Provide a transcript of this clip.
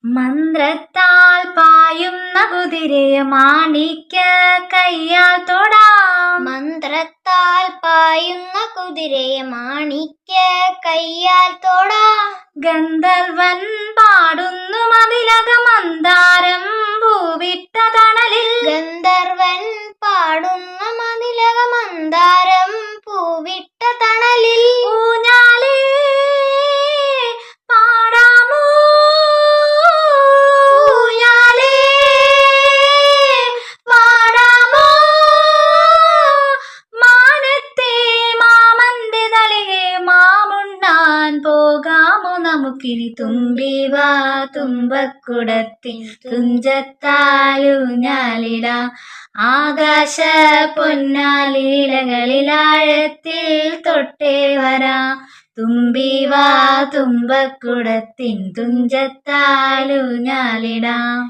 മന്ത്രത്താൽ പായുന്ന കുതിരയെ മാണിക്യ കയ്യാൽ തൊടാം. മന്ത്രത്താൽ പായുന്ന കുതിരയെ മാണിക്യ കയ്യാൽ തൊടാം. ഗന്ധർവൻ പാടുന്നു മതിലക മന്ദാരം പൂവിട്ട തണലിൽ. ഗന്ധർവൻ പാടുന്ന മതിലക മന്ദാരം പൂവിട്ട തണലിൽ. ഊഞ്ഞാലേ പാടാമോ, ഊഞ്ഞാലേ പാടാമോ, മാനത്തെ മാമന്റെ തളികെ മാമുണ്ണാൻ പോകാമോ നമുക്കിനി. തുമ്പിവാ തുമ്പക്കുടത്തിൻ തുഞ്ചത്താലൂഞ്ഞാലിടാം. ആകാശ പൊന്നാലിലകളിലാഴത്തിൽ തൊട്ടേ വരാം. തുമ്പിവാ തുമ്പക്കുടത്തിൻ തുഞ്ചത്താലൂഞ്ഞാലിടാം.